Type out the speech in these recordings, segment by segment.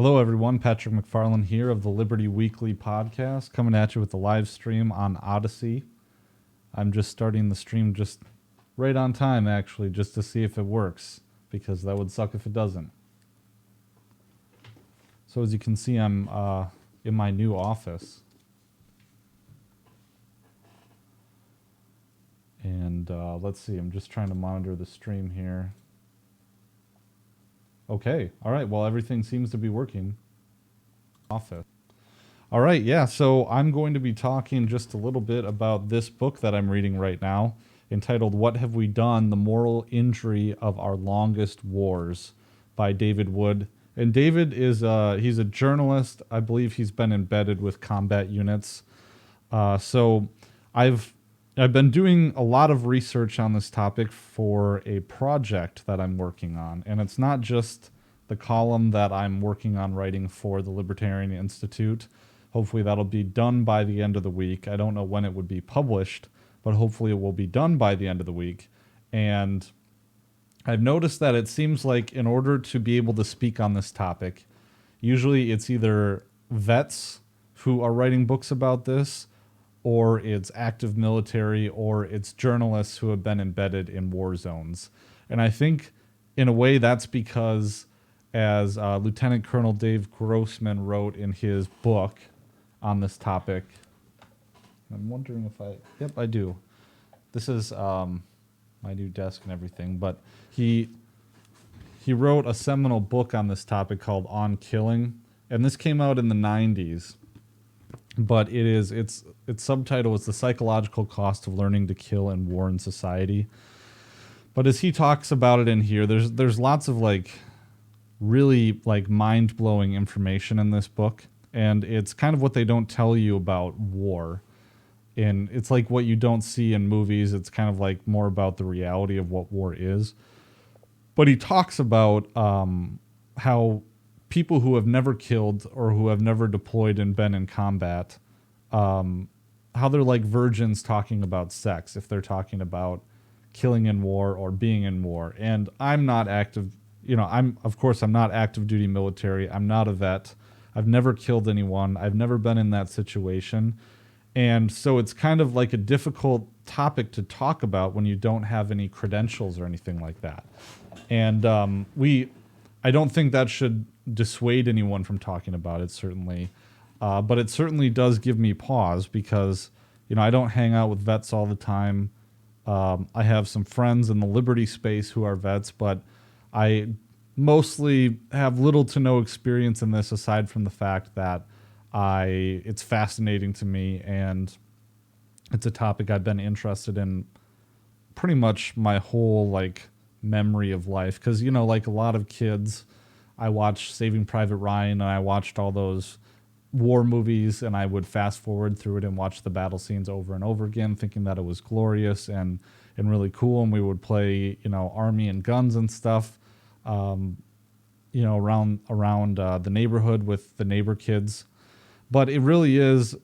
Hello, everyone. Patrick McFarland here of the Liberty Weekly podcast, coming at you with a live stream on Odyssey. I'm just starting the stream just right on time, actually, just to see if it works, because that would suck if it doesn't. So as you can see, I'm in my new office. And let's see, I'm just trying to monitor the stream here. Okay, all right, well, everything seems to be working. Office. All right, yeah, so I'm going to be talking just a little bit about this book that I'm reading right now, entitled What Have We Done? The Moral Injury of Our Longest Wars by David Wood. And David is, he's a journalist. I believe he's been embedded with combat units. So I've been doing a lot of research on this topic for a project that I'm working on. And it's not just the column that I'm working on writing for the Libertarian Institute. Hopefully that'll be done by the end of the week. I don't know when it would be published, but hopefully it will be done by the end of the week. And I've noticed that it seems like in order to be able to speak on this topic, usually it's either vets who are writing books about this, or it's active military, or it's journalists who have been embedded in war zones. And I think in a way that's because, as Lieutenant Colonel Dave Grossman wrote in his book on this topic, I'm wondering if yep, I do. This is my new desk and everything, but he wrote a seminal book on this topic called On Killing, and this came out in the 90s. But its subtitle is The Psychological Cost of Learning to Kill in War and Society. But as he talks about it in here, there's lots of really mind-blowing information in this book, and it's kind of what they don't tell you about war. And it's like what you don't see in movies. It's kind of like more about the reality of what war is. But he talks about how people who have never killed or who have never deployed and been in combat, how they're like virgins talking about sex if they're talking about killing in war or being in war. And I'm not active, I'm not active duty military. I'm not a vet. I've never killed anyone. I've never been in that situation. And so it's kind of like a difficult topic to talk about when you don't have any credentials or anything like that. And I don't think that should dissuade anyone from talking about it, certainly. But it certainly does give me pause because, I don't hang out with vets all the time. I have some friends in the Liberty space who are vets, but I mostly have little to no experience in this aside from the fact that it's fascinating to me, and it's a topic I've been interested in pretty much my whole memory of life. Because, like a lot of kids, I watched Saving Private Ryan, and I watched all those war movies, and I would fast forward through it and watch the battle scenes over and over again, thinking that it was glorious and really cool. And we would play, army and guns and stuff, around the neighborhood with the neighbor kids. But it really is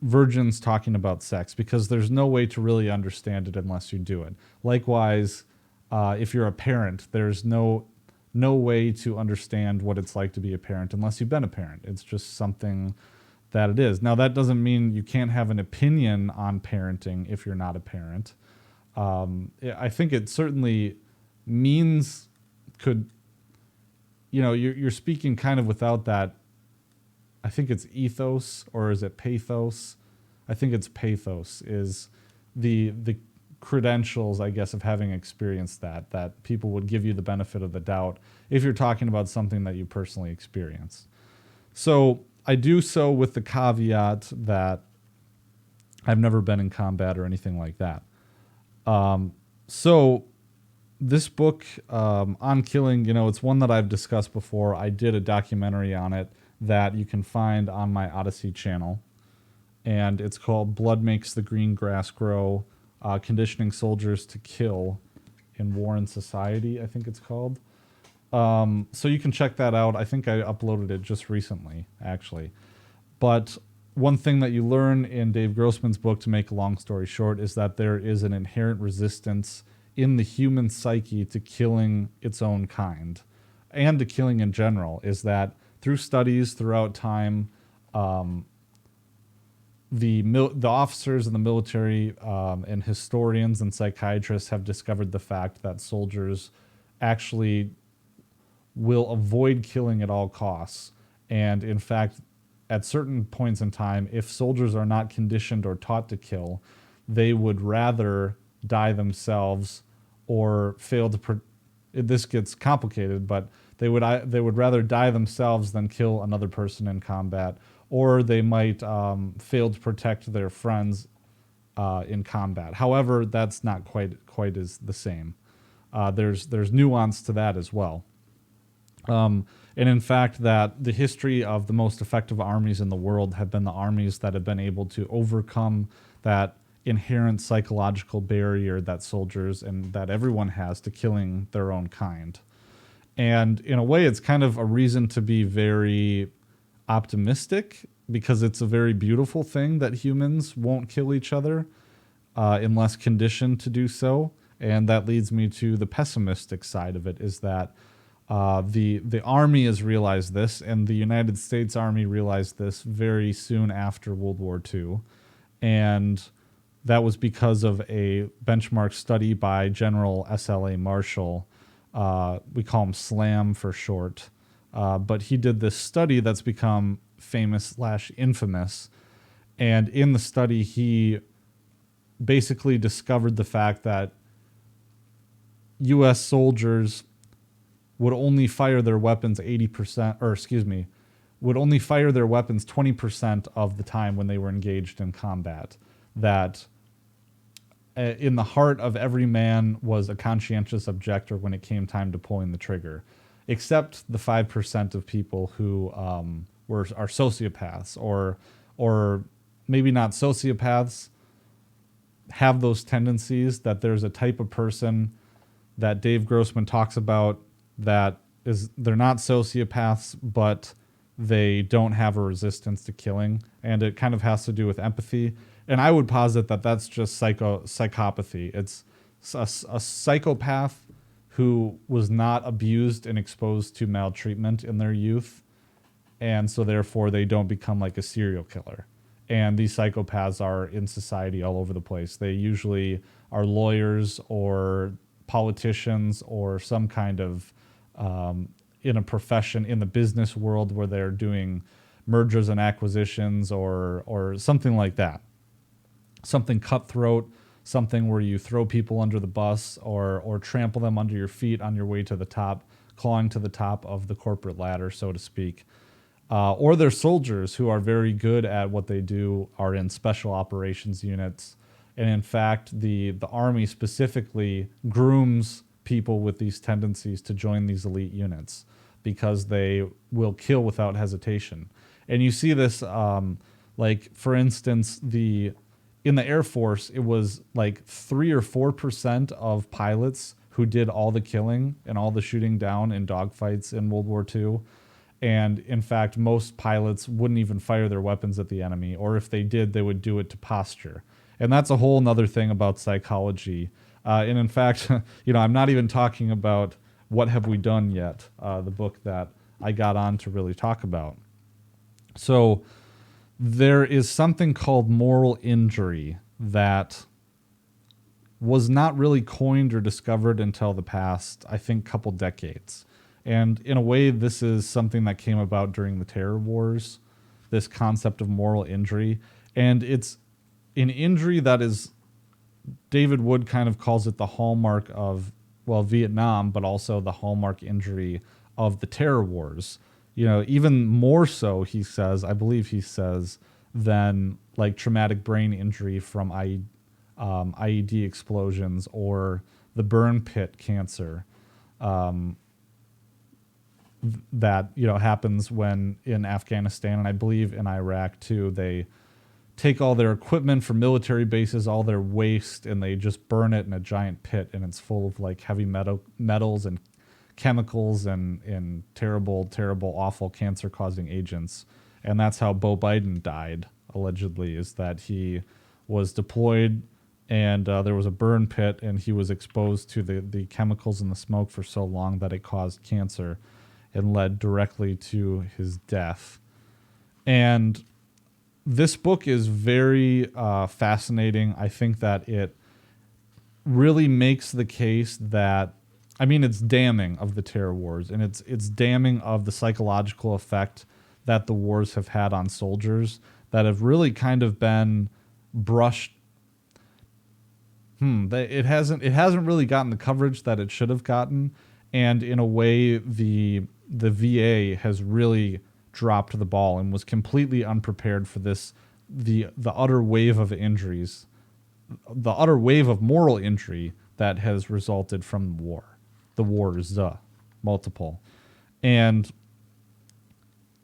virgins talking about sex, because there's no way to really understand it unless you do it. Likewise, if you're a parent, there's no way to understand what it's like to be a parent unless you've been a parent. It's just something that it is. Now, that doesn't mean you can't have an opinion on parenting if you're not a parent. I think it certainly you're speaking kind of without that. I think it's ethos, or is it pathos? I think it's pathos is the credentials, I guess, of having experienced that people would give you the benefit of the doubt if you're talking about something that you personally experienced. So I do so with the caveat that I've never been in combat or anything like that. So this book, On Killing, it's one that I've discussed before. I did a documentary on it that you can find on my Odyssey channel, and it's called Blood Makes the Green Grass Grow, Conditioning Soldiers to Kill in War and Society, I think it's called. So you can check that out. I think I uploaded it just recently, actually. But one thing that you learn in Dave Grossman's book, to make a long story short, is that there is an inherent resistance in the human psyche to killing its own kind. and to killing in general, is that through studies throughout time, the officers in the military and historians and psychiatrists have discovered the fact that soldiers actually will avoid killing at all costs. And in fact, at certain points in time, if soldiers are not conditioned or taught to kill, they would rather die themselves or fail to. This gets complicated, but they would rather die themselves than kill another person in combat, or they might fail to protect their friends in combat. However, that's not quite as the same. There's nuance to that as well. And in fact, that the history of the most effective armies in the world have been the armies that have been able to overcome that inherent psychological barrier that soldiers and that everyone has to killing their own kind. And in a way, it's kind of a reason to be very optimistic, because it's a very beautiful thing that humans won't kill each other unless conditioned to do so. And that leads me to the pessimistic side of it, is that the Army has realized this, and the United States Army realized this very soon after World War II. And that was because of a benchmark study by General S.L.A. Marshall. We call him SLAM for short. But he did this study that's become famous/infamous. And in the study, he basically discovered the fact that U.S. soldiers would only fire their weapons 80%, or excuse me, would only fire their weapons 20% of the time when they were engaged in combat. That in the heart of every man was a conscientious objector when it came time to pulling the trigger, except the 5% of people who are sociopaths, or maybe not sociopaths, have those tendencies. That there's a type of person that Dave Grossman talks about that they're not sociopaths, but they don't have a resistance to killing, and it kind of has to do with empathy. And I would posit that that's just psychopathy. It's a psychopath who was not abused and exposed to maltreatment in their youth, and so therefore they don't become like a serial killer. And these psychopaths are in society all over the place. They usually are lawyers or politicians or some kind of in a profession in the business world where they're doing mergers and acquisitions or something like that. Something cutthroat, something where you throw people under the bus or trample them under your feet on your way to the top, clawing to the top of the corporate ladder, so to speak. Or they're soldiers who are very good at what they do, are in special operations units. And in fact, the Army specifically grooms people with these tendencies to join these elite units because they will kill without hesitation. And you see this, like, for instance, in the Air Force, it was like 3 or 4% of pilots who did all the killing and all the shooting down in dogfights in World War II. And in fact, most pilots wouldn't even fire their weapons at the enemy, or if they did, they would do it to posture. And that's a whole nother thing about psychology. And in fact, I'm not even talking about What Have We Done Yet, the book that I got on to really talk about. So there is something called moral injury that was not really coined or discovered until the past, I think, couple decades. And in a way, this is something that came about during the terror wars, this concept of moral injury. And it's an injury that is, David Wood kind of calls it the hallmark of, well, Vietnam, but also the hallmark injury of the terror wars. Even more so, he says, I believe he says, than like traumatic brain injury from IED explosions or the burn pit cancer. That happens when in Afghanistan, and I believe in Iraq too, they take all their equipment from military bases, all their waste, and they just burn it in a giant pit, and it's full of like heavy metals and chemicals and terrible, awful cancer-causing agents. And that's how Beau Biden died, allegedly, is that he was deployed and there was a burn pit, and he was exposed to the chemicals and the smoke for so long that it caused cancer. and led directly to his death. And this book is very fascinating. I think that it really makes the case that, I mean, it's damning of the terror wars, and it's damning of the psychological effect that the wars have had on soldiers that have really kind of been brushed. It hasn't really gotten the coverage that it should have gotten, and in a way, the VA has really dropped the ball and was completely unprepared for this, the utter wave of injuries, the utter wave of moral injury that has resulted from the wars, multiple. And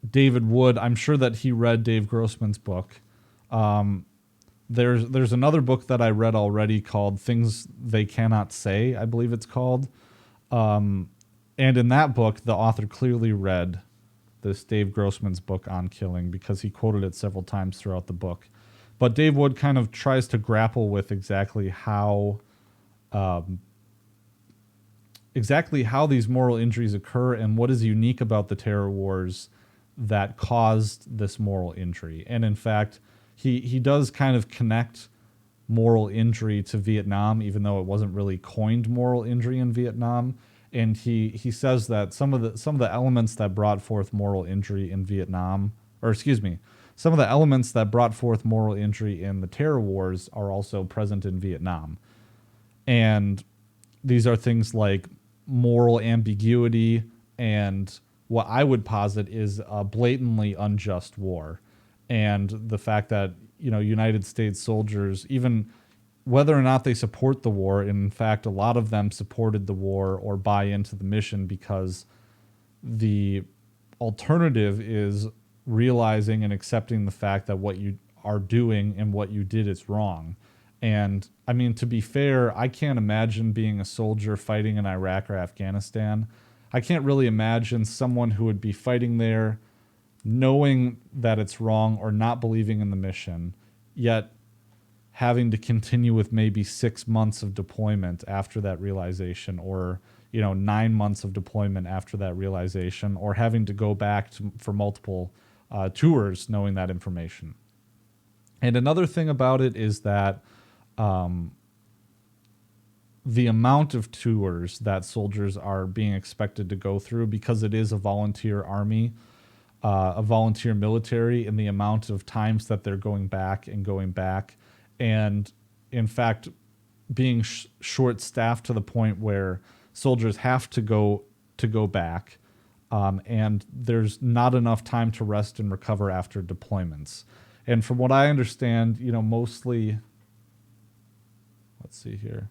David Wood, I'm sure that he read Dave Grossman's book. There's another book that I read already called Things They Cannot Say, I believe it's called. And in that book, the author clearly read this Dave Grossman's book on killing because he quoted it several times throughout the book. But Dave Wood kind of tries to grapple with exactly how these moral injuries occur and what is unique about the terror wars that caused this moral injury. And in fact, he does kind of connect moral injury to Vietnam, even though it wasn't really coined moral injury in Vietnam. And he says that some of the elements that brought forth moral injury in Vietnam, or excuse me, some of the elements that brought forth moral injury in the terror wars are also present in Vietnam. And these are things like moral ambiguity and what I would posit is a blatantly unjust war. And the fact that, United States soldiers, even whether or not they support the war, and in fact, a lot of them supported the war or buy into the mission because the alternative is realizing and accepting the fact that what you are doing and what you did is wrong. And I mean, to be fair, I can't imagine being a soldier fighting in Iraq or Afghanistan. I can't really imagine someone who would be fighting there knowing that it's wrong or not believing in the mission, yet having to continue with maybe 6 months of deployment after that realization, or 9 months of deployment after that realization, or having to go back for multiple tours knowing that information. And another thing about it is that the amount of tours that soldiers are being expected to go through, because it is a volunteer army, a volunteer military, and the amount of times that they're going back, and in fact being short-staffed to the point where soldiers have to go back, and there's not enough time to rest and recover after deployments. And from what I understand, mostly, let's see here.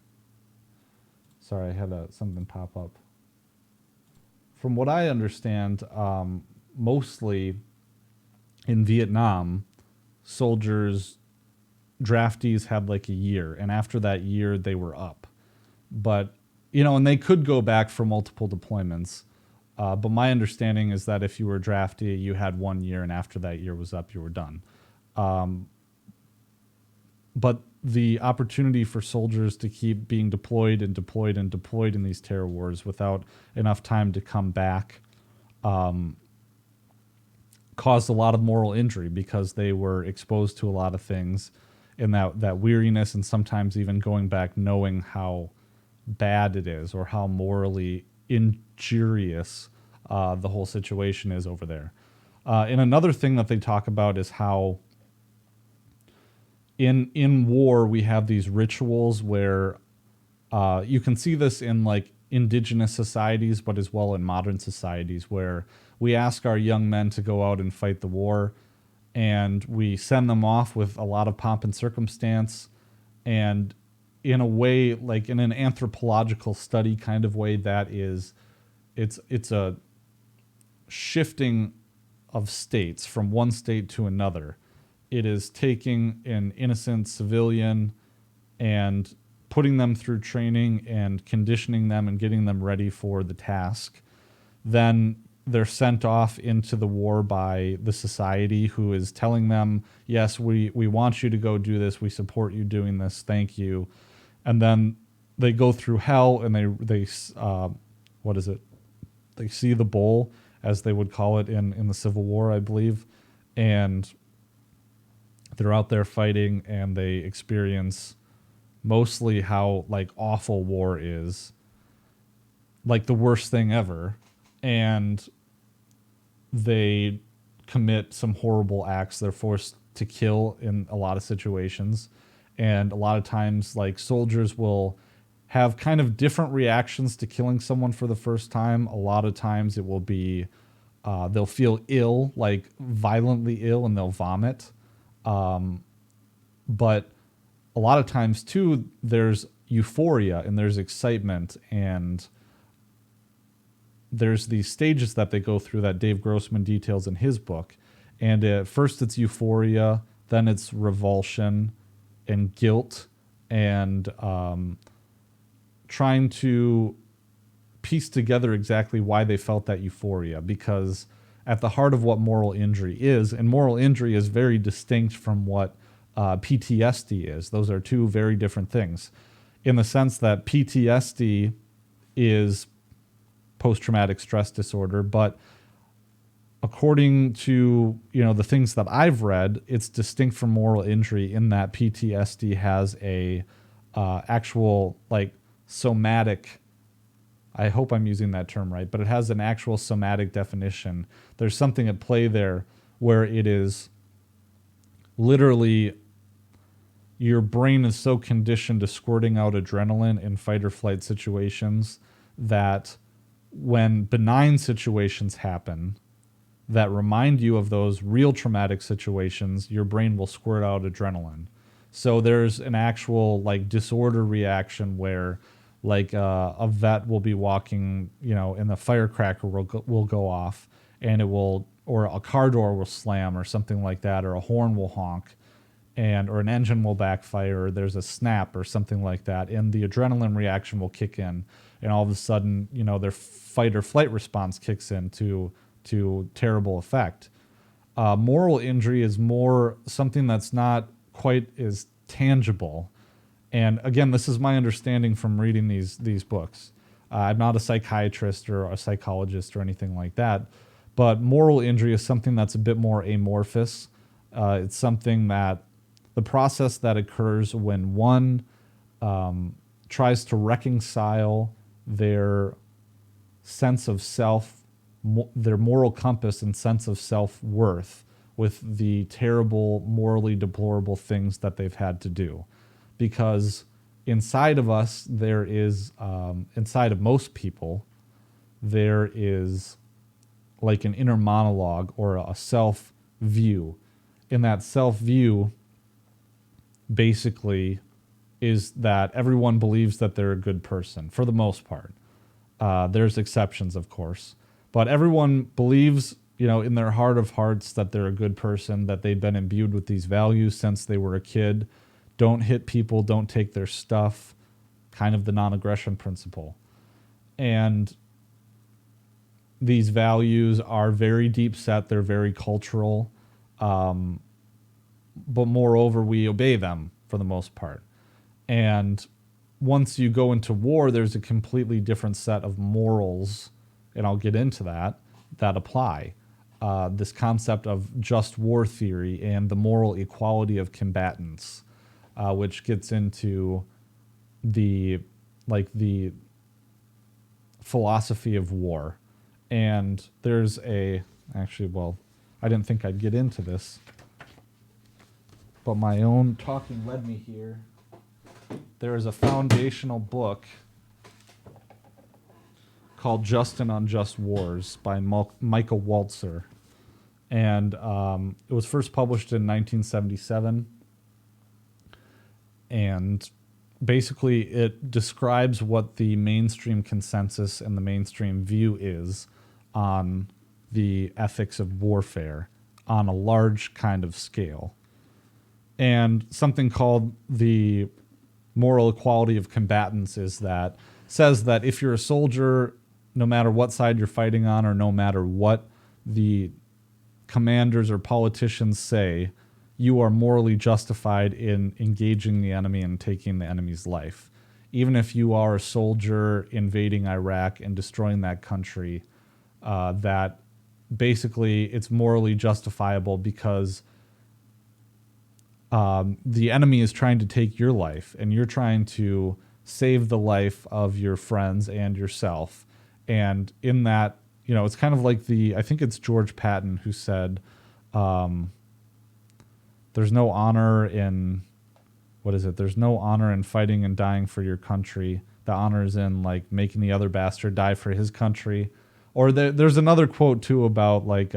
Sorry, I had something pop up. From what I understand, mostly in Vietnam, draftees had like a year, and after that year, they were up. But, and they could go back for multiple deployments. But my understanding is that if you were a draftee, you had 1 year, and after that year was up, you were done. But the opportunity for soldiers to keep being deployed in these terror wars without enough time to come back caused a lot of moral injury because they were exposed to a lot of things, and that weariness, and sometimes even going back knowing how bad it is or how morally injurious the whole situation is over there. And another thing that they talk about is how in war we have these rituals where you can see this in like indigenous societies, but as well in modern societies, where we ask our young men to go out and fight the war, and we send them off with a lot of pomp and circumstance, and in a way, like in an anthropological study kind of way, that is, it's a shifting of states from one state to another. It is taking an innocent civilian and putting them through training and conditioning them and getting them ready for the task. Then they're sent off into the war by the society, who is telling them, yes, we want you to go do this. We support you doing this. Thank you. And then they go through hell, and they see the bowl, as they would call it in the Civil War, I believe. And they're out there fighting, and they experience mostly how like awful war is, like the worst thing ever. And they commit some horrible acts. They're forced to kill in a lot of situations. And a lot of times, like, soldiers will have kind of different reactions to killing someone for the first time. A lot of times it will be, they'll feel ill, like violently ill, and they'll vomit. But a lot of times, too, there's euphoria and there's excitement, and there's these stages that they go through that Dave Grossman details in his book. And at first it's euphoria, then it's revulsion and guilt, and trying to piece together exactly why they felt that euphoria. Because at the heart of what moral injury is, and moral injury is very distinct from what PTSD is. Those are two very different things, in the sense that PTSD is post-traumatic stress disorder, but according to the things that I've read, it's distinct from moral injury in that PTSD has a actual like somatic, I hope I'm using that term right, but it has an actual somatic definition. There's something at play there where it is literally your brain is so conditioned to squirting out adrenaline in fight or flight situations that when benign situations happen that remind you of those real traumatic situations, your brain will squirt out adrenaline. So there's an actual like disorder reaction where like a vet will be walking, and the firecracker will go off, and it will, or a car door will slam or something like that, or a horn will honk, or an engine will backfire, or there's a snap or something like that, and the adrenaline reaction will kick in, and all of a sudden, their fight or flight response kicks in to terrible effect. Moral injury is more something that's not quite as tangible. And again, this is my understanding from reading these books. I'm not a psychiatrist or a psychologist or anything like that, but moral injury is something that's a bit more amorphous. It's something that the process that occurs when one tries to reconcile their sense of self, their moral compass and sense of self-worth with the terrible, morally deplorable things that they've had to do. Because inside of us, there is, inside of most people, there is like an inner monologue or a self-view. In that self-view, basically, is that everyone believes that they're a good person, for the most part. There's exceptions, of course. But everyone believes, in their heart of hearts that they're a good person, that they've been imbued with these values since they were a kid. Don't hit people, don't take their stuff, kind of the non-aggression principle. And these values are very deep set, they're very cultural, but moreover, we obey them for the most part. And once you go into war, there's a completely different set of morals, and I'll get into that apply. This concept of just war theory and the moral equality of combatants, which gets into the philosophy of war. And there's I didn't think I'd get into this, but my own talking led me here. There is a foundational book called Just and Unjust Wars by Michael Walzer. And it was first published in 1977. And basically it describes what the mainstream consensus and the mainstream view is on the ethics of warfare on a large kind of scale. And something called the moral equality of combatants says that if you're a soldier, no matter what side you're fighting on, or no matter what the commanders or politicians say, you are morally justified in engaging the enemy and taking the enemy's life. Even if you are a soldier invading Iraq and destroying that country, that basically it's morally justifiable because the enemy is trying to take your life, and you're trying to save the life of your friends and yourself. And in that, it's kind of like I think it's George Patton who said, there's no honor in, what is it? There's no honor in fighting and dying for your country. The honor is in like making the other bastard die for his country. Or there's another quote too about like,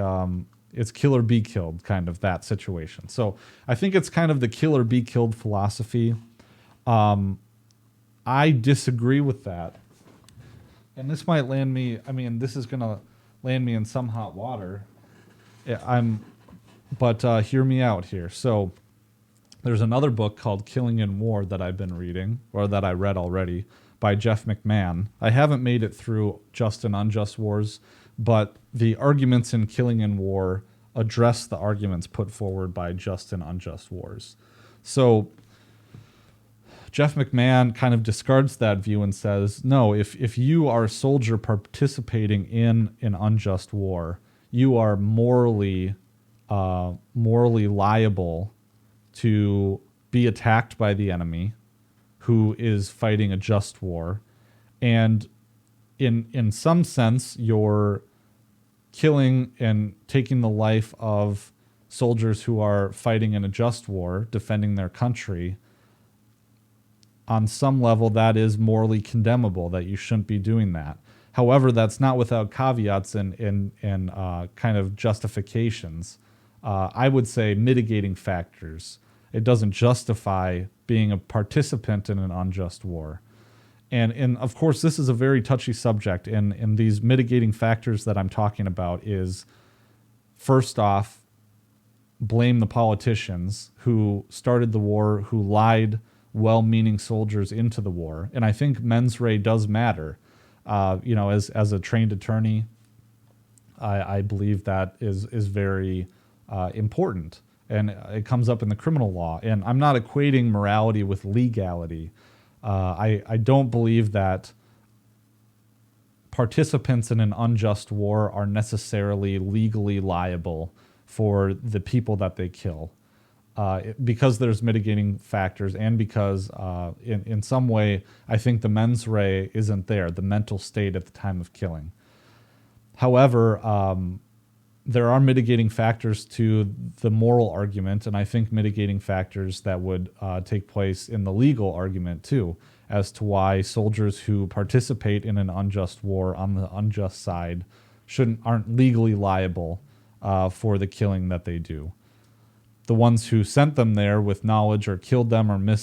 it's kill or be killed, kind of that situation. So I think it's kind of the kill or be killed philosophy. I disagree with that. And this might land me, this is going to land me in some hot water. But hear me out here. So there's another book called Killing in War that I've been reading, or that I read already, by Jeff McMahon. I haven't made it through Just and Unjust Wars, but the arguments in Killing in War address the arguments put forward by Just and Unjust Wars. So Jeff McMahon kind of discards that view and says, no, if you are a soldier participating in an unjust war, you are morally liable to be attacked by the enemy who is fighting a just war. And in some sense, you're killing and taking the life of soldiers who are fighting in a just war, defending their country. On some level, that is morally condemnable, that you shouldn't be doing that. However, that's not without caveats and kind of justifications. I would say mitigating factors. It doesn't justify being a participant in an unjust war. And of course, this is a very touchy subject. And these mitigating factors that I'm talking about is, first off, blame the politicians who started the war, who lied well-meaning soldiers into the war. And I think mens rea does matter. As a trained attorney, I believe that is very important. And it comes up in the criminal law. And I'm not equating morality with legality. I don't believe that participants in an unjust war are necessarily legally liable for the people that they kill. Because there's mitigating factors, and because in some way I think the mens rea isn't there, the mental state at the time of killing. However, there are mitigating factors to the moral argument, and I think mitigating factors that would take place in the legal argument too, as to why soldiers who participate in an unjust war on the unjust side aren't legally liable for the killing that they do. The ones who sent them there with knowledge, or killed them, or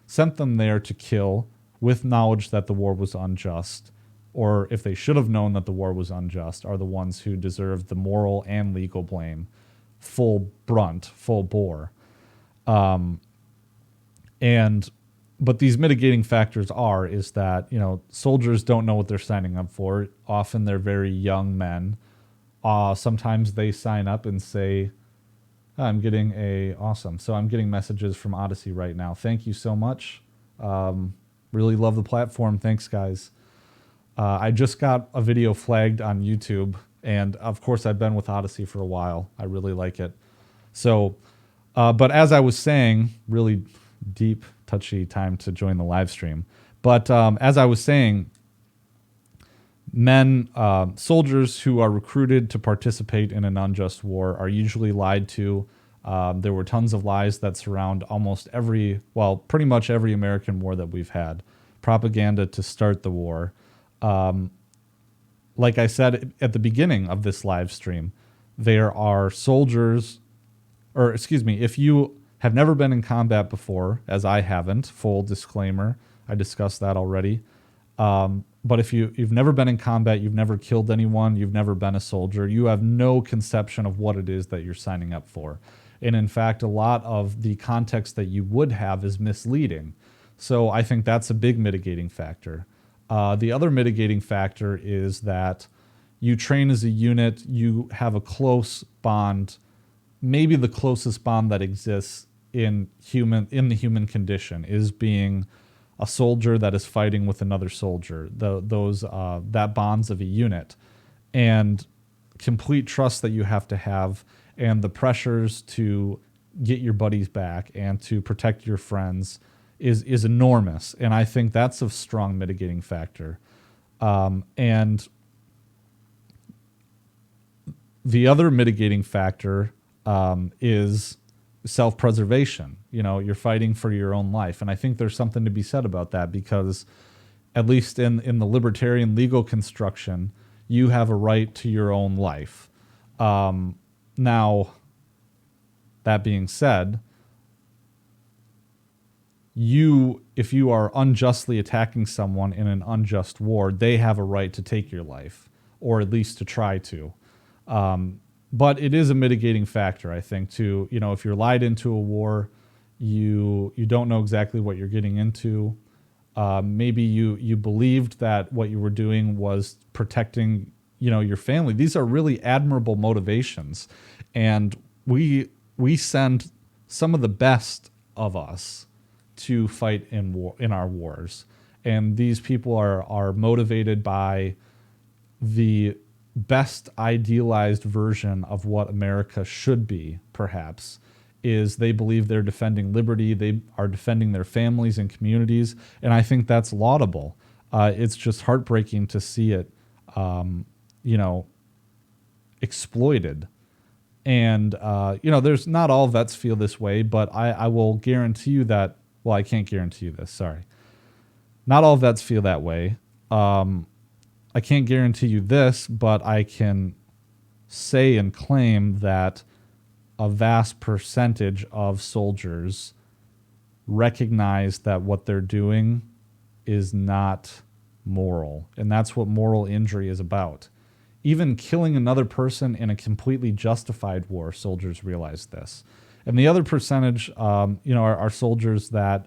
sent them there to kill with knowledge that the war was unjust, or if they should have known that the war was unjust, are the ones who deserve the moral and legal blame, full bore. But these mitigating factors is that, soldiers don't know what they're signing up for. Often they're very young men. Sometimes they sign up and say, I'm getting messages from Odyssey right now. Thank you so much. Really love the platform. Thanks, guys. I just got a video flagged on YouTube, and of course I've been with Odyssey for a while. I really like it. So, but as I was saying, really deep, touchy time to join the live stream. But as I was saying, soldiers who are recruited to participate in an unjust war are usually lied to. There were tons of lies that surround pretty much every American war that we've had. Propaganda to start the war. Like I said at the beginning of this live stream, there are soldiers, if you have never been in combat before, as I haven't, full disclaimer, I discussed that already. But if you've never been in combat, you've never killed anyone, you've never been a soldier, you have no conception of what it is that you're signing up for. And in fact, a lot of the context that you would have is misleading. So I think that's a big mitigating factor. The other mitigating factor is that you train as a unit, you have a close bond, maybe the closest bond that exists in the human condition is being a soldier that is fighting with another soldier. That bonds of a unit. And complete trust that you have to have, and the pressures to get your buddies back and to protect your friends is enormous. And I think that's a strong mitigating factor. And the other mitigating factor is self-preservation. You're fighting for your own life. And I think there's something to be said about that, because at least in the libertarian legal construction, you have a right to your own life. Now, that being said, if you are unjustly attacking someone in an unjust war, they have a right to take your life, or at least to try to. But it is a mitigating factor, I think, too. If you're lied into a war, you don't know exactly what you're getting into. Maybe you believed that what you were doing was protecting, your family. These are really admirable motivations, and we send some of the best of us to fight in our wars, and these people are motivated by the best idealized version of what America should be. Perhaps is they believe they're defending liberty, they are defending their families and communities, and I think that's laudable. It's just heartbreaking to see it, exploited. And, there's not all vets feel this way, but I will guarantee you that, well, I can't guarantee you this, sorry. Not all vets feel that way. I can't guarantee you this, but I can say and claim that a vast percentage of soldiers recognize that what they're doing is not moral. And that's what moral injury is about. Even killing another person in a completely justified war, soldiers realize this. And the other percentage, are soldiers that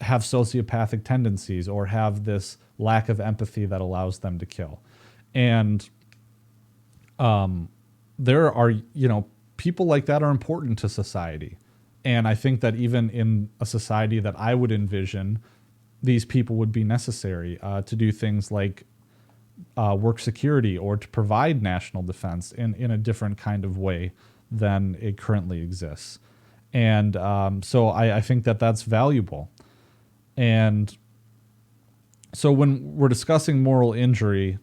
have sociopathic tendencies or have this lack of empathy that allows them to kill. And there are, people like that are important to society. And I think that even in a society that I would envision, these people would be necessary to do things like work security or to provide national defense in a different kind of way than it currently exists. And so I think that that's valuable. And so when we're discussing moral injury,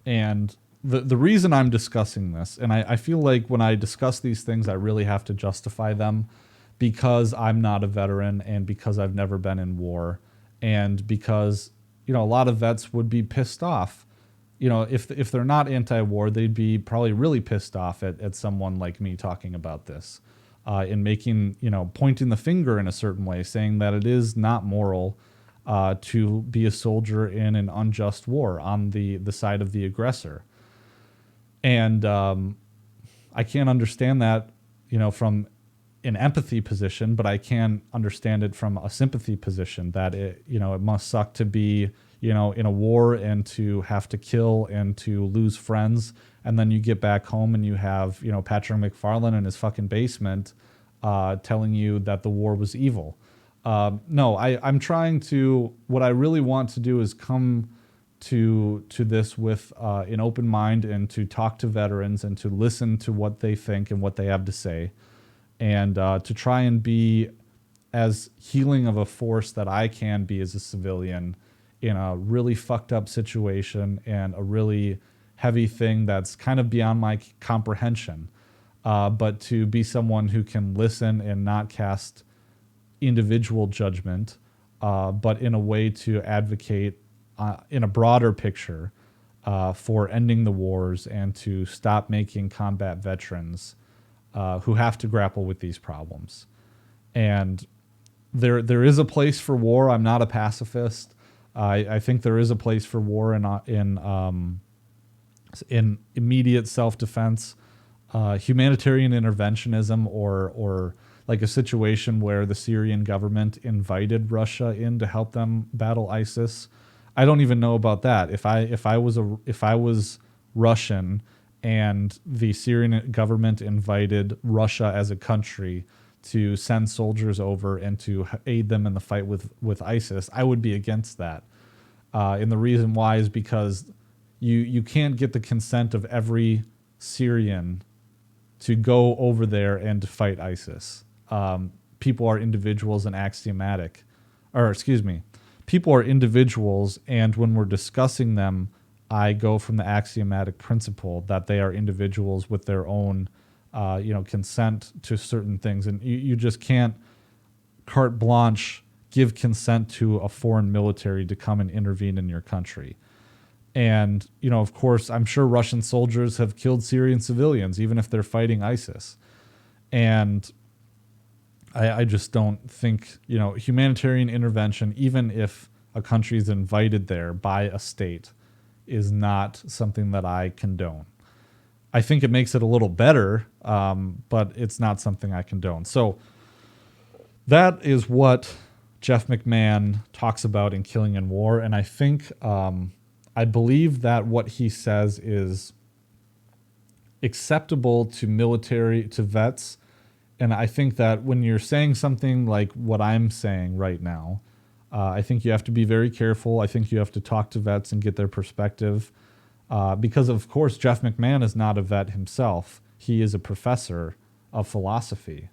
and the reason I'm discussing this, and I feel like when I discuss these things, I really have to justify them because I'm not a veteran and because I've never been in war, and because, a lot of vets would be pissed off. If they're not anti-war, they'd be probably really pissed off at someone like me talking about this, and making, pointing the finger in a certain way, saying that it is not moral to be a soldier in an unjust war on the side of the aggressor. And I can't understand that, from an empathy position, but I can understand it from a sympathy position, that it must suck to be, in a war and to have to kill and to lose friends. And then you get back home and you have, Patrick McFarlane in his fucking basement telling you that the war was evil. No, I'm trying to, what I really want to do is come to this with an open mind and to talk to veterans and to listen to what they think and what they have to say, and to try and be as healing of a force that I can be as a civilian in a really fucked up situation and a really heavy thing that's kind of beyond my comprehension. But to be someone who can listen and not cast individual judgment, but in a way to advocate in a broader picture for ending the wars and to stop making combat veterans who have to grapple with these problems. And there is a place for war. I'm not a pacifist. I think there is a place for war in immediate self-defense, humanitarian interventionism, or like a situation where the Syrian government invited Russia in to help them battle ISIS. I don't even know about that. If I was Russian and the Syrian government invited Russia as a country to send soldiers over and to aid them in the fight with ISIS, I would be against that. And the reason why is because you can't get the consent of every Syrian to go over there and to fight ISIS. People are individuals and axiomatic, or excuse me, people are individuals, and when we're discussing them, I go from the axiomatic principle that they are individuals with their own, consent to certain things, and you just can't carte blanche give consent to a foreign military to come and intervene in your country. And, of course, I'm sure Russian soldiers have killed Syrian civilians, even if they're fighting ISIS. And I just don't think, humanitarian intervention, even if a country is invited there by a state, is not something that I condone. I think it makes it a little better, but it's not something I condone. So that is what Jeff McMahon talks about in Killing in War. And I think, I believe that what he says is acceptable to vets. And I think that when you're saying something like what I'm saying right now, I think you have to be very careful. I think you have to talk to vets and get their perspective. Because, of course, Jeff McMahon is not a vet himself. He is a professor of philosophy.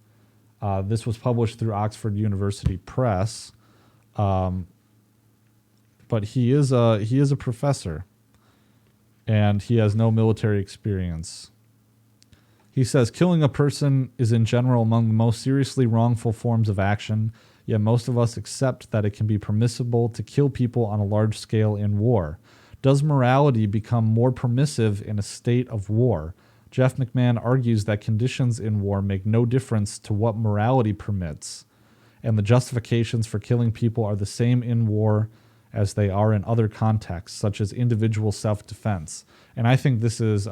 This was published through Oxford University Press. But he is a professor, and he has no military experience. He says, killing a person is in general among the most seriously wrongful forms of action, yet most of us accept that it can be permissible to kill people on a large scale in war. Does morality become more permissive in a state of war? Jeff McMahon argues that conditions in war make no difference to what morality permits, and the justifications for killing people are the same in war as they are in other contexts, such as individual self-defense. And I think this is,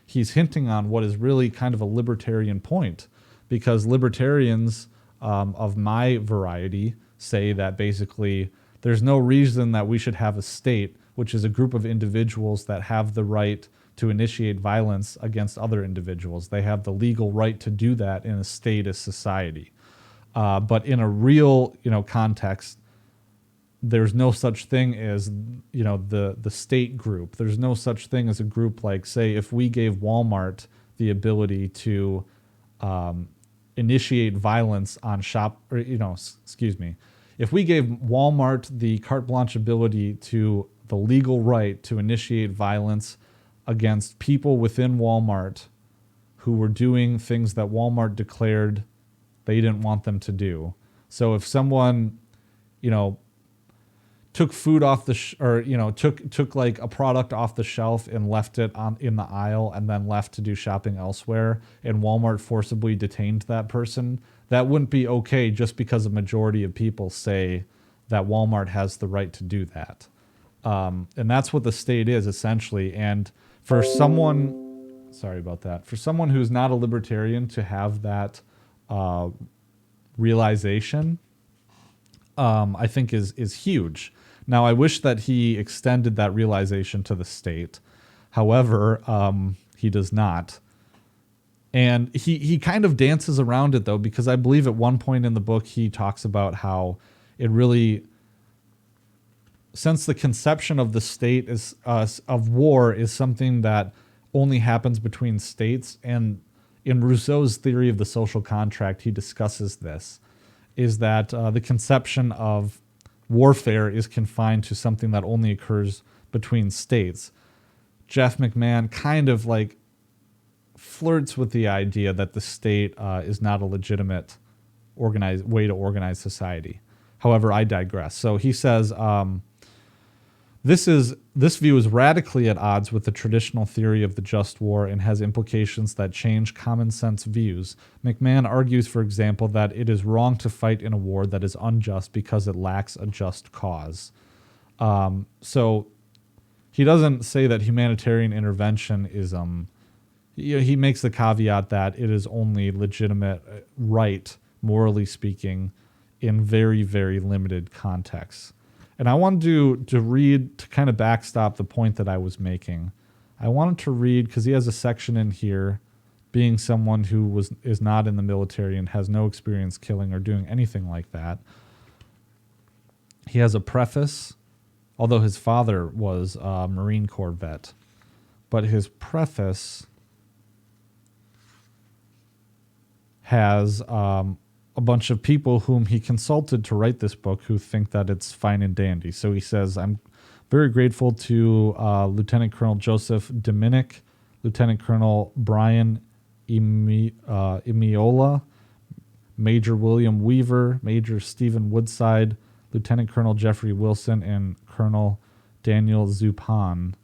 he's hinting on what is really kind of a libertarian point, because libertarians of my variety say that basically there's no reason that we should have a state, which is a group of individuals that have the right to initiate violence against other individuals. They have the legal right to do that in a statist society. But in a real, context, there's no such thing as, the state group. There's no such thing as a group like, say, if we gave Walmart the ability to initiate violence on if we gave Walmart the carte blanche ability to the legal right to initiate violence against people within Walmart who were doing things that Walmart declared they didn't want them to do. So if someone, took food off took like a product off the shelf and left it in the aisle and then left to do shopping elsewhere, and Walmart forcibly detained that person, that wouldn't be okay just because a majority of people say that Walmart has the right to do that. And that's what the state is essentially. And for someone, for someone who's not a libertarian to have that realization, I think is huge. Now, I wish that he extended that realization to the state. However, he does not. And he kind of dances around it, though, because I believe at one point in the book he talks about how it really, since the conception of the state is of war is something that only happens between states, and in Rousseau's theory of the social contract, he discusses this, is that the conception of warfare is confined to something that only occurs between states. Jeff McMahon kind of like flirts with the idea that the state is not a legitimate way to organize society. However, I digress. So he says, this view is radically at odds with the traditional theory of the just war and has implications that change common sense views. McMahon argues, for example, that it is wrong to fight in a war that is unjust because it lacks a just cause. So he doesn't say that humanitarian intervention is, he makes the caveat that it is only legitimate right, morally speaking, in very, very limited contexts. And I wanted to read, to kind of backstop the point that I was making. I wanted to read, because he has a section in here, being someone who is not in the military and has no experience killing or doing anything like that. He has a preface although his father was a Marine Corps vet. But his preface has a bunch of people whom he consulted to write this book who think that it's fine and dandy. So he says, I'm very grateful to Lieutenant Colonel Joseph Dominic, Lieutenant Colonel Brian Imiola, Major William Weaver, Major Stephen Woodside, Lieutenant Colonel Jeffrey Wilson, and Colonel Daniel Zupan,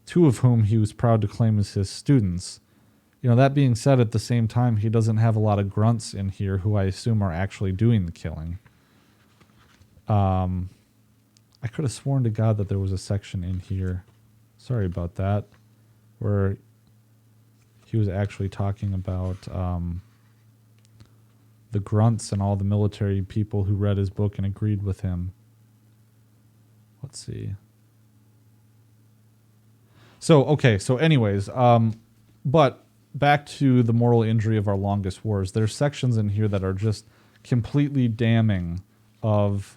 two of whom he was proud to claim as his students. You know, that being said, at the same time, he doesn't have a lot of grunts in here who I assume are actually doing the killing. I could have sworn to God that there was a section in here, sorry about that, where he was actually talking about the grunts and all the military people who read his book and agreed with him. Let's see. So anyways, but back to the moral injury of our longest wars. There's sections in here that are just completely damning of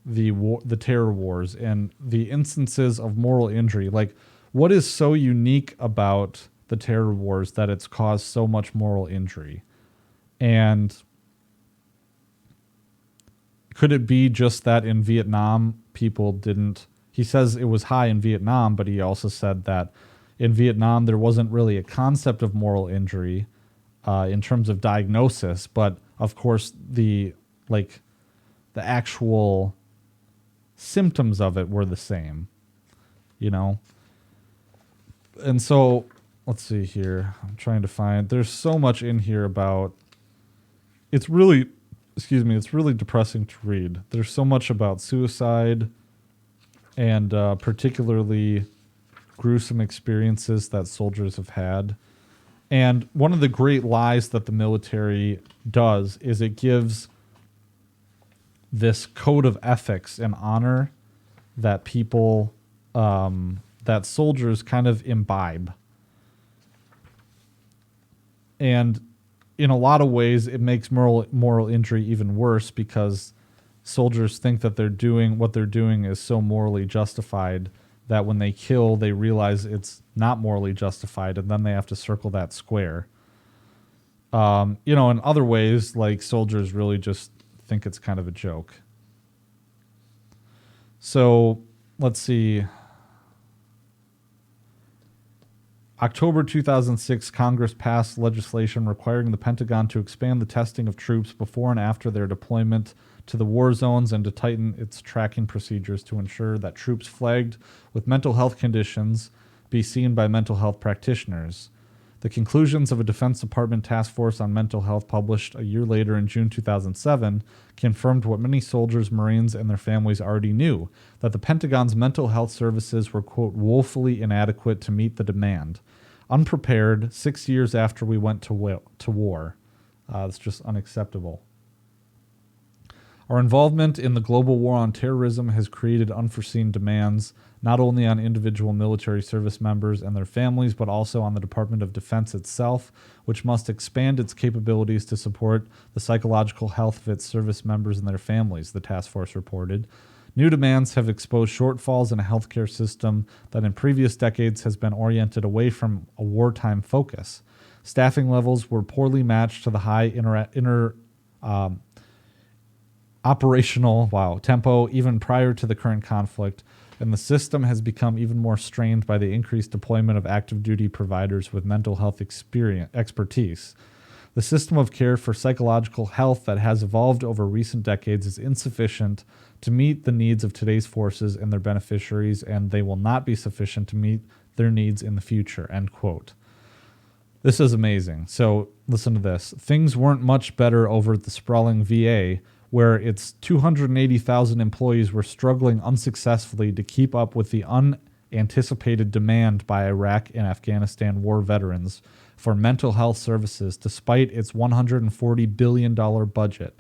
the terror wars and the instances of moral injury. Like, what is so unique about the terror wars that it's caused so much moral injury? And could it be just that in Vietnam people didn't... He says it was high in Vietnam, but he also said that in Vietnam there wasn't really a concept of moral injury in terms of diagnosis, but of course the actual symptoms of it were the same, you know? And so, let's see here. I'm trying to find... There's so much in here about... It's really depressing to read. There's so much about suicide and particularly gruesome experiences that soldiers have had. And one of the great lies that the military does is it gives this code of ethics and honor that people, that soldiers kind of imbibe. And in a lot of ways, it makes moral injury even worse because soldiers think that what they're doing is so morally justified that when they kill, they realize it's not morally justified, and then they have to circle that square. In other ways, like, soldiers really just think it's kind of a joke. So, let's see. October 2006, Congress passed legislation requiring the Pentagon to expand the testing of troops before and after their deployment to the war zones and to tighten its tracking procedures to ensure that troops flagged with mental health conditions be seen by mental health practitioners. The conclusions of a Defense Department task force on mental health published a year later in June 2007 confirmed what many soldiers, Marines, and their families already knew, that the Pentagon's mental health services were, quote, woefully inadequate to meet the demand. Unprepared, 6 years after we went to war. It's just unacceptable. Our involvement in the global war on terrorism has created unforeseen demands, not only on individual military service members and their families, but also on the Department of Defense itself, which must expand its capabilities to support the psychological health of its service members and their families, the task force reported. New demands have exposed shortfalls in a healthcare system that in previous decades has been oriented away from a wartime focus. Staffing levels were poorly matched to the high operational tempo even prior to the current conflict, and the system has become even more strained by the increased deployment of active duty providers with mental health expertise. The system of care for psychological health that has evolved over recent decades is insufficient to meet the needs of today's forces and their beneficiaries, and they will not be sufficient to meet their needs in the future, end quote. This is amazing. So listen to this. Things weren't much better over at the sprawling VA, where its 280,000 employees were struggling unsuccessfully to keep up with the unanticipated demand by Iraq and Afghanistan war veterans for mental health services despite its $140 billion budget.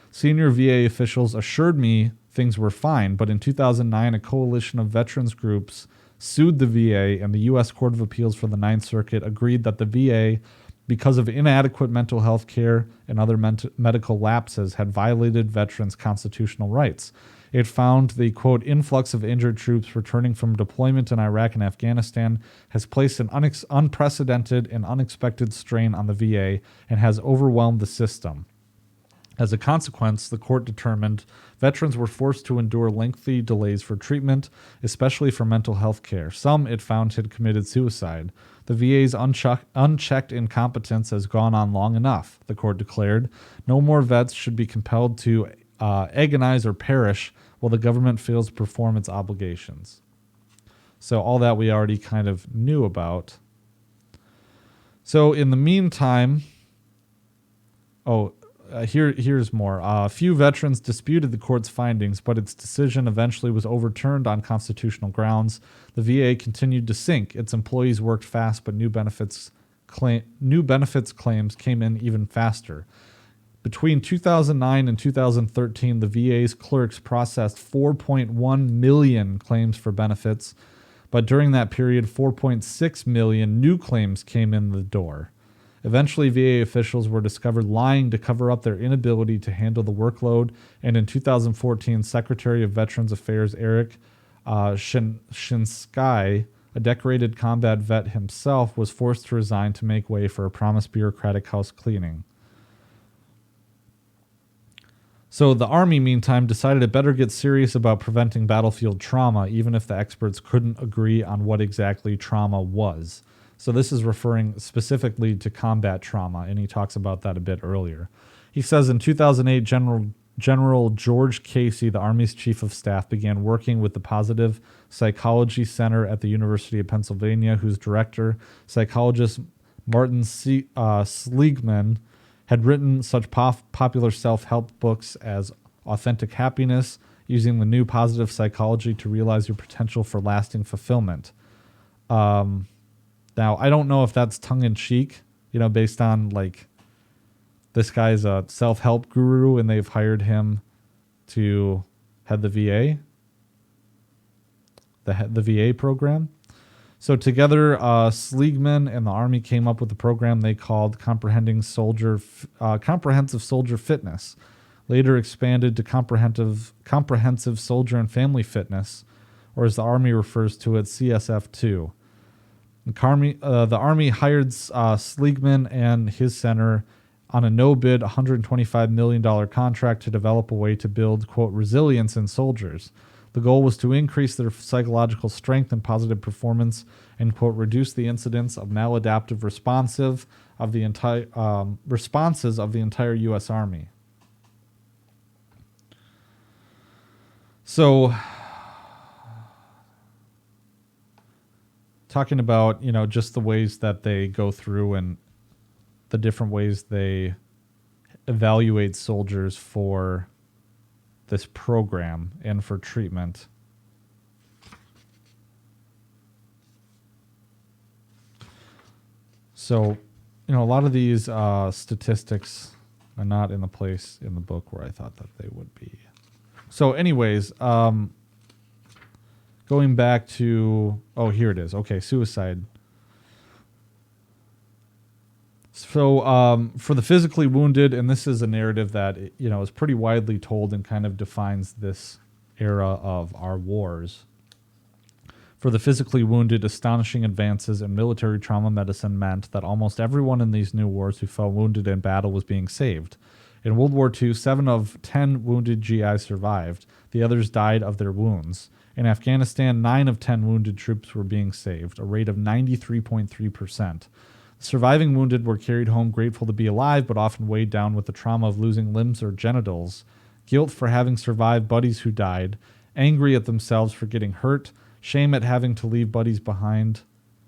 Senior VA officials assured me things were fine, but in 2009, a coalition of veterans groups sued the VA, and the U.S. Court of Appeals for the Ninth Circuit agreed that the VA, because of inadequate mental health care and other medical lapses, had violated veterans' constitutional rights. It found the, quote, influx of injured troops returning from deployment in Iraq and Afghanistan has placed an unprecedented and unexpected strain on the VA and has overwhelmed the system. As a consequence, the court determined veterans were forced to endure lengthy delays for treatment, especially for mental health care. Some, it found, had committed suicide. The VA's unchecked incompetence has gone on long enough, the court declared. No more vets should be compelled to agonize or perish while the government fails to perform its obligations. So all that we already kind of knew about. So in the meantime, here's more. A few veterans disputed the court's findings, but its decision eventually was overturned on constitutional grounds. The VA continued to sink. Its employees worked fast, but new benefits claims came in even faster. Between 2009 and 2013, the VA's clerks processed 4.1 million claims for benefits, but during that period, 4.6 million new claims came in the door. Eventually, VA officials were discovered lying to cover up their inability to handle the workload, and in 2014, Secretary of Veterans Affairs Eric Shinsky, a decorated combat vet himself, was forced to resign to make way for a promised bureaucratic house cleaning. So the Army, meantime, decided it better get serious about preventing battlefield trauma, even if the experts couldn't agree on what exactly trauma was. So this is referring specifically to combat trauma, and he talks about that a bit earlier. He says in 2008, General George Casey, the Army's chief of staff, began working with the Positive Psychology Center at the University of Pennsylvania, whose director, psychologist Martin Seligman, had written such popular self-help books as Authentic Happiness, using the new positive psychology to realize your potential for lasting fulfillment. Now, I don't know if that's tongue-in-cheek, based on, this guy's a self-help guru and they've hired him to head the VA, the VA program. So together, Seligman and the Army came up with a program they called Comprehensive Soldier Fitness, later expanded to Comprehensive Soldier and Family Fitness, or as the Army refers to it, CSF2. The Army hired Seligman and his center on a no-bid $125 million contract to develop a way to build, quote, resilience in soldiers. The goal was to increase their psychological strength and positive performance and, quote, reduce the incidence of maladaptive responses of the entire U.S. Army. So, talking about, just the ways that they go through and the different ways they evaluate soldiers for this program and for treatment. So, a lot of these statistics are not in the place in the book where I thought that they would be. So anyways, going back to, here it is. Okay, suicide. So for the physically wounded, and this is a narrative that, is pretty widely told and kind of defines this era of our wars. For the physically wounded, astonishing advances in military trauma medicine meant that almost everyone in these new wars who fell wounded in battle was being saved. In World War II, 7 of 10 wounded GIs survived. The others died of their wounds. In Afghanistan, 9 of 10 wounded troops were being saved, a rate of 93.3%. Surviving wounded were carried home grateful to be alive, but often weighed down with the trauma of losing limbs or genitals, guilt for having survived buddies who died, angry at themselves for getting hurt, shame at having to leave buddies behind,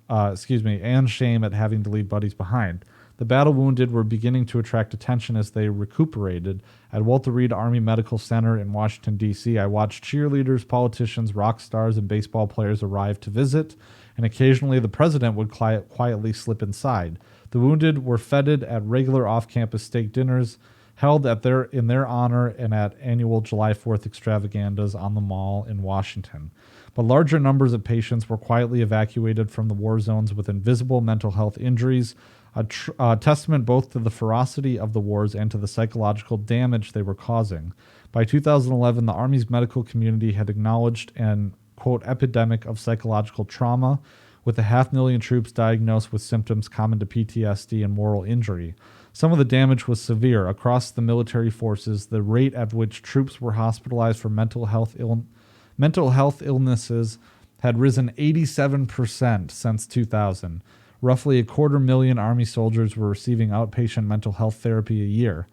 and shame at having to leave buddies behind. The battle wounded were beginning to attract attention as they recuperated. At Walter Reed Army Medical Center in Washington, D.C., I watched cheerleaders, politicians, rock stars, and baseball players arrive to visit, and occasionally the president would quietly slip inside. The wounded were feted at regular off-campus steak dinners held in their honor and at annual July 4th extravaganzas on the Mall in Washington. But larger numbers of patients were quietly evacuated from the war zones with invisible mental health injuries. a testament both to the ferocity of the wars and to the psychological damage they were causing. By 2011, the Army's medical community had acknowledged an, quote, epidemic of psychological trauma, with 500,000 troops diagnosed with symptoms common to PTSD and moral injury. Some of the damage was severe. Across the military forces, the rate at which troops were hospitalized for mental health illnesses had risen 87% since 2000. Roughly 250,000 Army soldiers were receiving outpatient mental health therapy a year.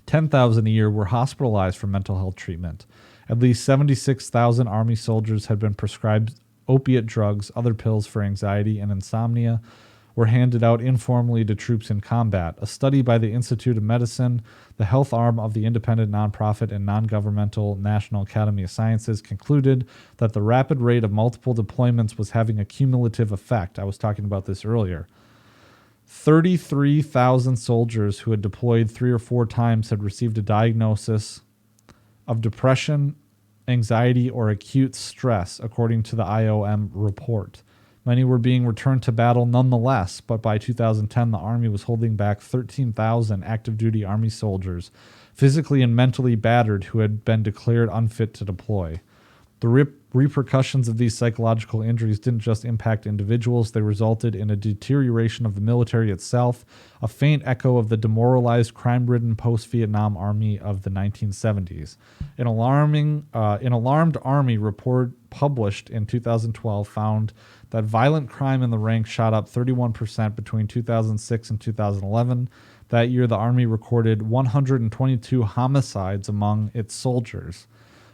10,000 a year were hospitalized for mental health treatment. At least 76,000 Army soldiers had been prescribed opiate drugs, other pills for anxiety and insomnia, were handed out informally to troops in combat. A study by the Institute of Medicine, the health arm of the independent nonprofit and non-governmental National Academy of Sciences, concluded that the rapid rate of multiple deployments was having a cumulative effect. I was talking about this earlier. 33,000 soldiers who had deployed 3 or 4 times had received a diagnosis of depression, anxiety, or acute stress, according to the IOM report. Many were being returned to battle nonetheless, but by 2010, the Army was holding back 13,000 active-duty Army soldiers, physically and mentally battered, who had been declared unfit to deploy. The repercussions of these psychological injuries didn't just impact individuals, they resulted in a deterioration of the military itself, a faint echo of the demoralized, crime-ridden post-Vietnam Army of the 1970s. An alarmed Army report published in 2012 found that violent crime in the ranks shot up 31% between 2006 and 2011. That year, the Army recorded 122 homicides among its soldiers.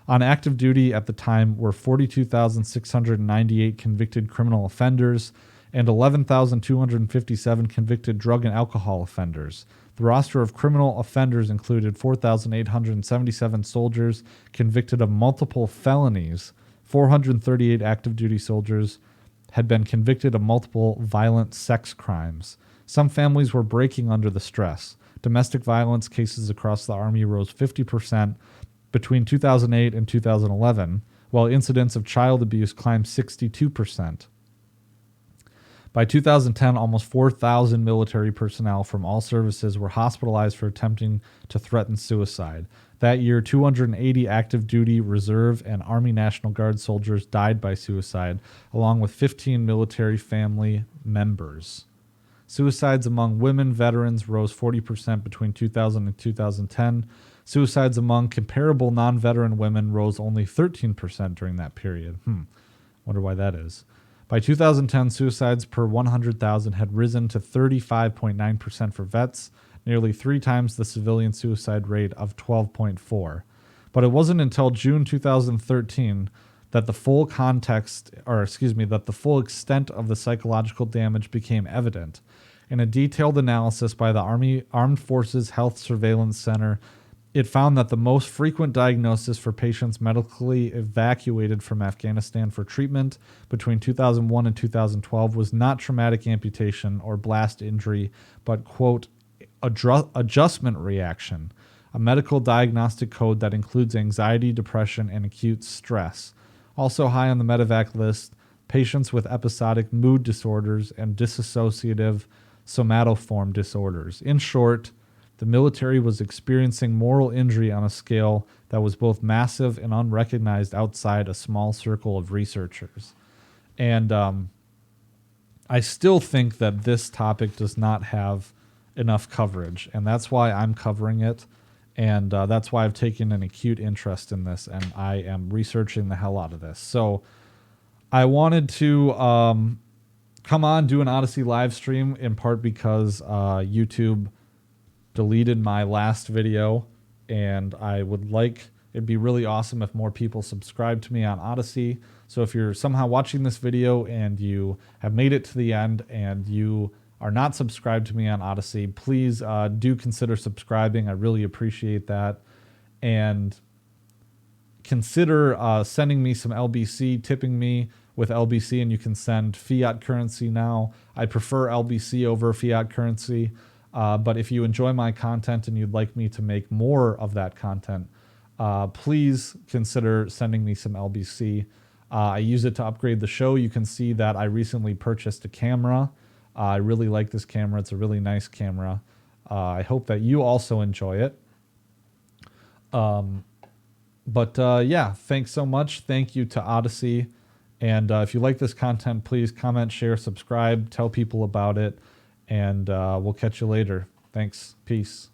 On active duty at the time were 42,698 convicted criminal offenders and 11,257 convicted drug and alcohol offenders. The roster of criminal offenders included 4,877 soldiers convicted of multiple felonies. 438 active duty soldiers had been convicted of multiple violent sex crimes. Some families were breaking under the stress. Domestic violence cases across the Army rose 50% between 2008 and 2011, while incidents of child abuse climbed 62%. By 2010, almost 4,000 military personnel from all services were hospitalized for attempting to threaten suicide. That year, 280 active duty, reserve, and Army National Guard soldiers died by suicide, along with 15 military family members. Suicides among women veterans rose 40% between 2000 and 2010. Suicides among comparable non-veteran women rose only 13% during that period. Wonder why that is. By 2010, suicides per 100,000 had risen to 35.9% for vets, nearly 3 times the civilian suicide rate of 12.4%. But it wasn't until June 2013 that the full extent of the psychological damage became evident. In a detailed analysis by the Army Armed Forces Health Surveillance Center, it found that the most frequent diagnosis for patients medically evacuated from Afghanistan for treatment between 2001 and 2012 was not traumatic amputation or blast injury, but, quote, adjustment reaction, a medical diagnostic code that includes anxiety, depression, and acute stress. Also high on the medevac list, patients with episodic mood disorders and dissociative somatoform disorders. In short, the military was experiencing moral injury on a scale that was both massive and unrecognized outside a small circle of researchers. And I still think that this topic does not have enough coverage, and that's why I'm covering it, and that's why I've taken an acute interest in this, and I am researching the hell out of this. So I wanted to come on, do an Odyssey live stream, in part because YouTube deleted my last video, and I would like, it'd be really awesome if more people subscribe to me on Odyssey. So if you're somehow watching this video and you have made it to the end and you are not subscribed to me on Odyssey, please do consider subscribing. I really appreciate that. And consider sending me some LBC, tipping me with LBC, and you can send fiat currency now. I prefer LBC over fiat currency. But if you enjoy my content and you'd like me to make more of that content, please consider sending me some LBC. I use it to upgrade the show. You can see that I recently purchased a camera. I really like this camera. It's a really nice camera. I hope that you also enjoy it. Yeah, thanks so much. Thank you to Odyssey. And if you like this content, please comment, share, subscribe, tell people about it. And we'll catch you later. Thanks. Peace.